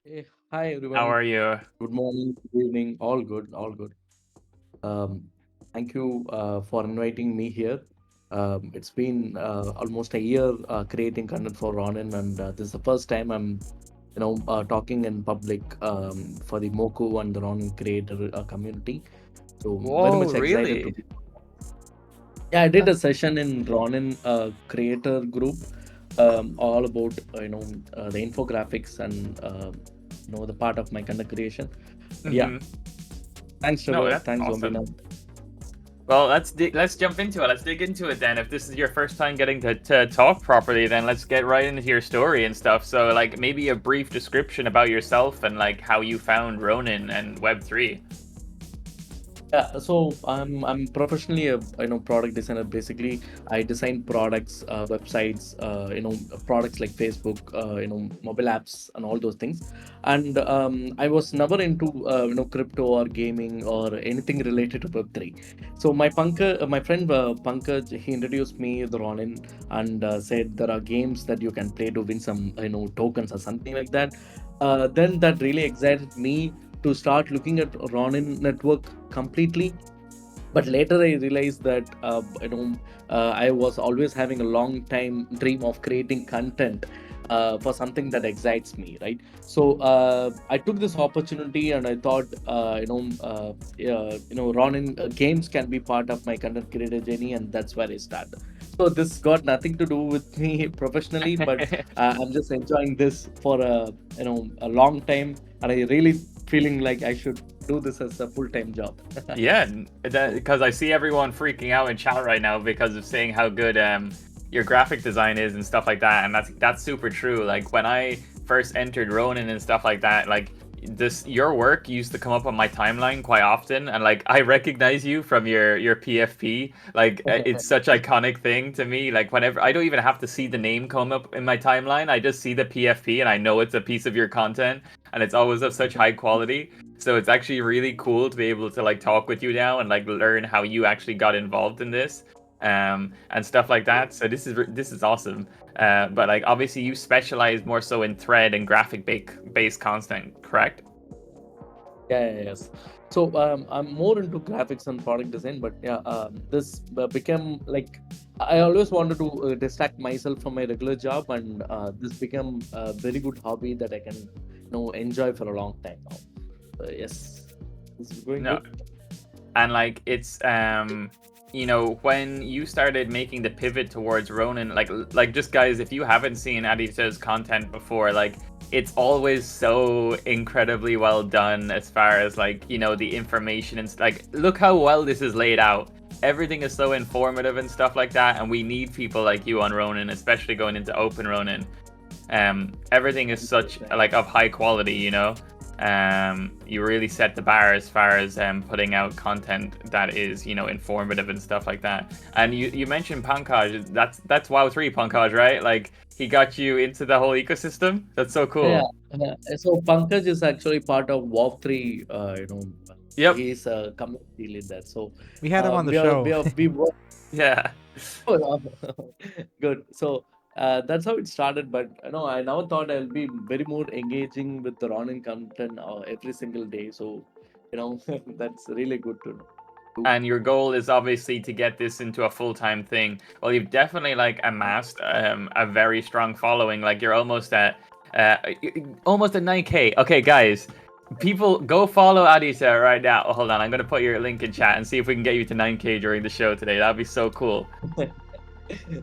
Hi How everyone. are you? Good morning, good evening. All good, all good. Um, Thank you for inviting me here. It's been almost a year creating content for Ronin, and this is the first time I'm talking in public for the Moku and the Ronin creator community. So very Whoa, much excited to really? be. Yeah, I did That's a session in Ronin creator group, all about the infographics and the part of my content creation. But yeah, hmm thanks, No, Trevor. that's Thanks, awesome. Zombina. Well, let's jump into it. Let's dig into it then. If this is your first time getting to talk properly, then let's get right into your story and stuff. So, like, maybe a brief description about yourself and like how you found Ronin and Web3. Yeah, so I'm professionally a product designer. Basically, I design products, websites, products like Facebook, mobile apps, and all those things. And I was never into crypto or gaming or anything related to Web3. So my friend Pankaj, he introduced me the Ronin and said there are games that you can play to win some tokens or something like that. Then that really excited me to start looking at Ronin network completely. But later I realized that I was always having a long time dream of creating content for something that excites me, right? So I took this opportunity and I thought, Ronin games can be part of my content creator journey, and that's where I started. So this got nothing to do with me professionally, but I'm just enjoying this for a long time, and I really feeling like I should do this as a full-time job. Yeah, So because I see everyone freaking out in chat right now because of saying how good your graphic design is and stuff like that, and that's super true. Like when I first entered Ronin and stuff like that, like this your work used to come up on my timeline quite often, and like I recognize you from your PFP. Like it's such iconic thing to me. Like whenever I don't even have to see the name come up in my timeline, I just see the PFP and I know it's a piece of your content, and it's always of such high quality. So it's actually really cool to be able to like talk with you now and like learn how you actually got involved in this, and stuff like that. So this is awesome. But like obviously you specialize more so in thread and graphic based content, correct? yes. So I'm more into graphics and product design, but yeah, this became like I always wanted to distract myself from my regular job, and this became a very good hobby that I can enjoy for a long time now. Yes, this is going No, good. and like it's when you started making the pivot towards Ronin, like just guys, if you haven't seen Aditya's content before, like it's always so incredibly well done as far as like the information and like look how well this is laid out. Everything is so informative and stuff like that, and we need people like you on Ronin, especially going into open Ronin. Everything is such like of high quality, you really set the bar as far as putting out content that is informative and stuff like that. And you mentioned Pankaj, that's WoW 3 Pankaj, right? Like he got you into the whole ecosystem. That's so Yeah. cool. So Pankaj is actually part of WoW 3. Yep. He's a community leader. So We had him on the show. we work. Yeah. Oh, yeah. Good. So that's how it started. But I now thought I'll be very more engaging with the Ronin content every single day. So that's really good to know. And your goal is obviously to get this into a full-time thing. Well, you've definitely like amassed a very strong following. Like you're uh, almost at 9K. Okay, guys, people go follow Aditya right now. Oh, hold on, I'm gonna put your link in chat and see if we can get you to 9K during the show today. That'd be so cool, This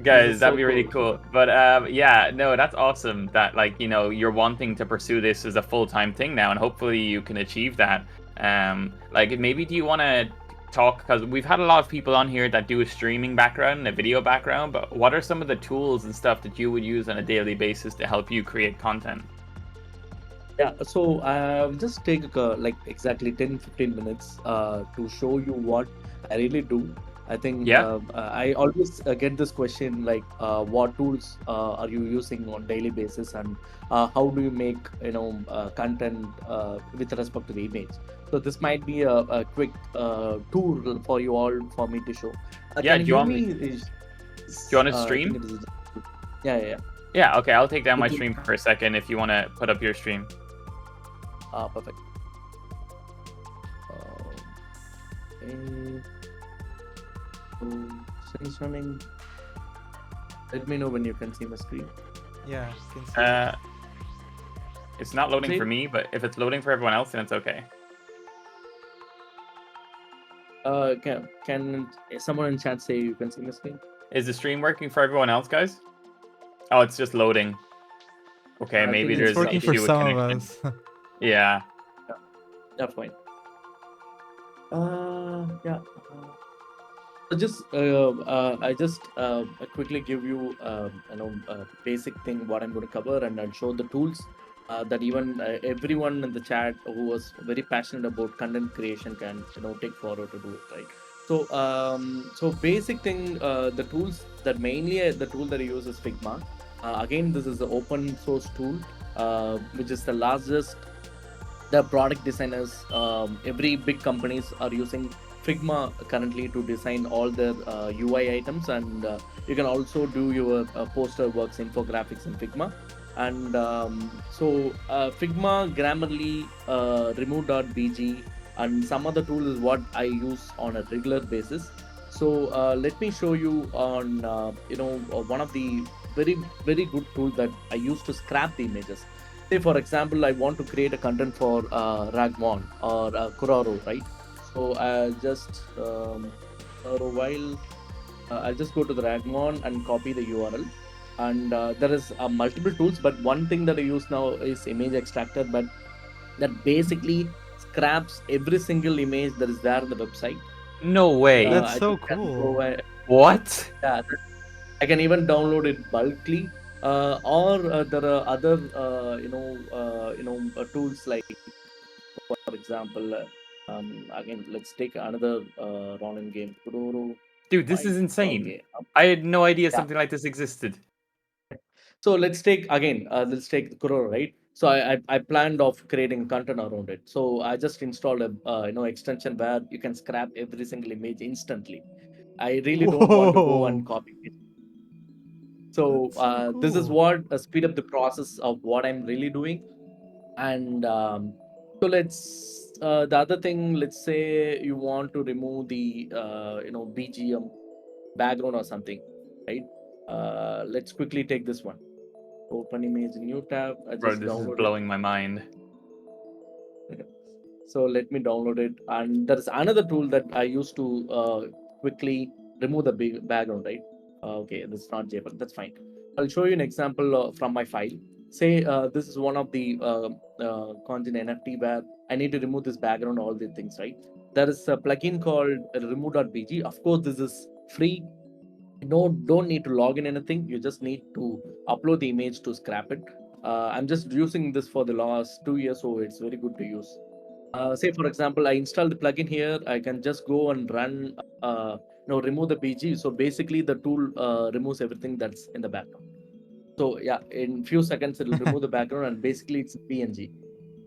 guys. is That'd so be really cool. cool. But yeah, no, that's awesome. That like you're wanting to pursue this as a full-time thing now, and hopefully you can achieve that. Like maybe do you want to talk, because we've had a lot of people on here that do a streaming background and a video background, but what are some of the tools and stuff that you would use on a daily basis to help you create content? Yeah, so I'll just take like exactly 10-15 minutes to show you what I really do. I think Yeah. I always get this question like, what tools are you using on daily basis, and how do you make content with respect to the image? So this might be a quick tool for you all for me to show. Yeah, Can you do you give want me me? do you want to I think stream? it is. Yeah, yeah, yeah. Yeah, okay, I'll take down my It will. stream for a second if you want to put up your stream. Perfect. Okay. So, since running, let me know when you can see my screen. Yeah, can see. It's not loading See? for me, but if it's loading for everyone else, then it's okay. Can someone in chat say you can see my screen? Is the stream working for everyone else, guys? Oh, it's just loading. Okay, I maybe think there's It's an working for issue with some of connection. us. Yeah. Yeah, fine. Yeah. I just quickly give you basic thing what I'm going to cover, and I'll show the tools that even everyone in the chat who was very passionate about content creation can take forward to do it, right? So basic thing, the tools that mainly the tool that I use is Figma. Again, this is an open source tool, which is the largest. The product designers, every big companies are using Figma currently to design all their UI items, and you can also do your poster works, infographics in Figma. And Figma, Grammarly, remove.bg, and some other tool is what I use on a regular basis. So let me show you on one of the very very good tool that I use to scrap the images. Say for example, I want to create a content for Ragmon or Kuroro, right? So for a while, I'll just go to the Ragmon and copy the URL. And there is multiple tools, but one thing that I use now is image extractor, but that basically scraps every single image that is there on the website. No way. That's I so just can go cool. What? yeah, I can even download it bulkly, or there are other tools like, for example, again, let's take another Ronin game, Kuroro Dude, this 5. is insane. Okay, I had no idea yeah. something like this existed. So let's take again. Let's take Kuroro, right? So I planned of creating content around it. So I just installed a extension where you can scrap every single image instantly. I really don't want to go and Whoa. copy paste. So That's so this is cool. what speed up the process of what I'm really doing. And so let's the other thing, let's say you want to remove the BGM background or something, right? Let's quickly take this one. Open image, new tab. I Bro, just this is download it. blowing my mind. So let me download it. And there's another tool that I use to quickly remove the big background, right? Okay, this is not JPEG. That's fine. I'll show you an example from my file. Say this is one of the content NFT where I need to remove this background, all the things, right? There is a plugin called remove.bg. Of course, this is free. Don't need to log in anything. You just need to upload the image to scrap it. I'm just using this for the last 2 years, so it's very good to use. Say for example, I install the plugin here. I can just go and run, remove the BG. So basically, the tool removes everything that's in the background. So yeah, in few seconds it'll remove the background, and basically it's PNG.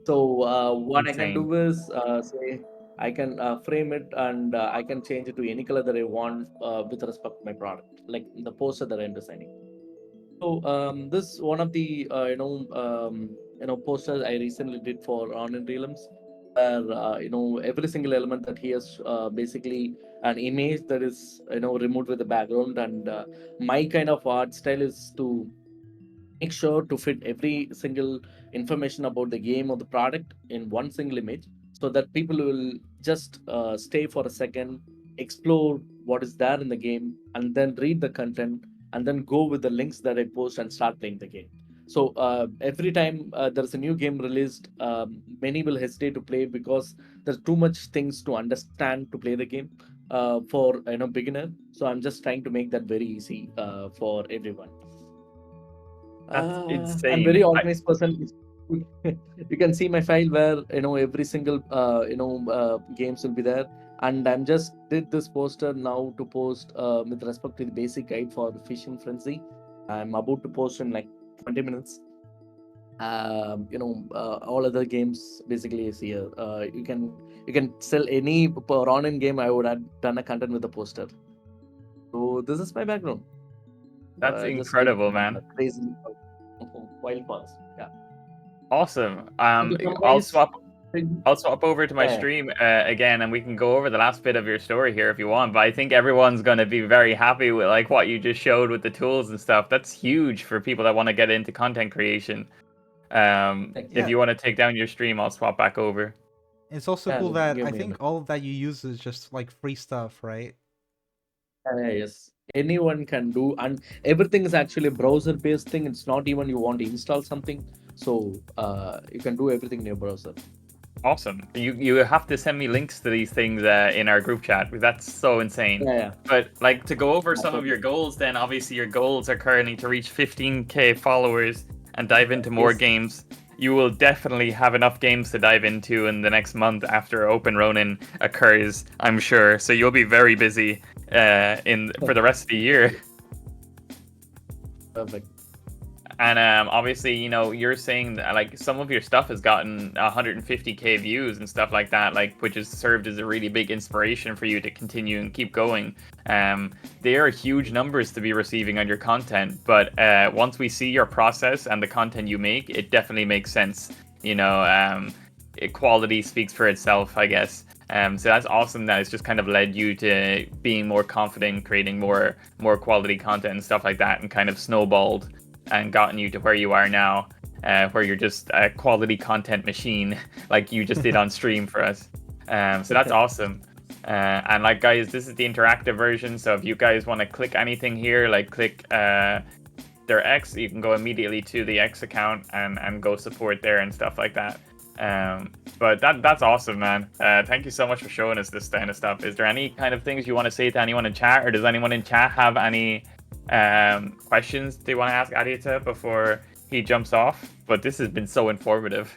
So what I can Insane. do is say I can frame it, and I can change it to any color that I want with respect to my product, like the poster that I'm designing. So this one of the posters I recently did for Ronin Realms, where every single element that he has basically an image that is removed with the background, and my kind of art style is to make sure to fit every single information about the game or the product in one single image, so that people will just stay for a second, explore what is there in the game, and then read the content, and then go with the links that I post and start playing the game. So every time there's a new game released, many will hesitate to play because there's too much things to understand to play the game for beginner. So I'm just trying to make that very easy for everyone. That's I'm very insane. organized person. You can see my file where every single games will be there, and I'm just did this poster now to post with respect to the basic guide for fishing frenzy. I'm about to post in like 20 minutes. All other games basically is here. You can sell any Ronin game. I would have done a content with a poster. So this is my background. That's Just did incredible, man. crazy wild paths. Yeah. Awesome. The I'll Cammyy's swap. thing. I'll swap over to my Yeah, stream again, and we can go over the last bit of your story here if you want. But I think everyone's going to be very happy with like what you just showed with the tools and stuff. That's huge for people that want to get into content creation. thank If you. Yeah, you want to take down your stream, I'll swap back over. it's also Yeah, cool that give I me a think minute. all of that you use is just like free stuff, right? Yes, anyone can do, and everything is actually a browser-based thing. It's not even you want to install something, so you can do everything in your browser. Awesome. You have to send me links to these things in our group chat because that's so insane. Yeah, But like to go over yeah, some of your goals, then obviously your goals are currently to reach 15k followers and dive into more yes, games. You will definitely have enough games to dive into in the next month after Open Ronin occurs, I'm sure. So you'll be very busy in for the rest of the year. perfect. And obviously, you know, you're saying that like some of your stuff has gotten 150k views and stuff like that, like which has served as a really big inspiration for you to continue and keep going. They are huge numbers to be receiving on your content, but once we see your process and the content you make, it definitely makes sense. You know, quality speaks for itself, I guess. So that's awesome that it's just kind of led you to being more confident, creating more quality content and stuff like that, and kind of snowballed and gotten you to where you are now, where you're just a quality content machine, like you just did on stream for us. So that's awesome. And like guys, this is the interactive version. So if you guys want to click anything here, like click their X, you can go immediately to the X account and go support there and stuff like that. But that's awesome, man. Thank you so much for showing us this kind of stuff. Is there any kind of things you want to say to anyone in chat, or does anyone in chat have any questions they want to ask Aditya before he jumps off? But this has been so informative.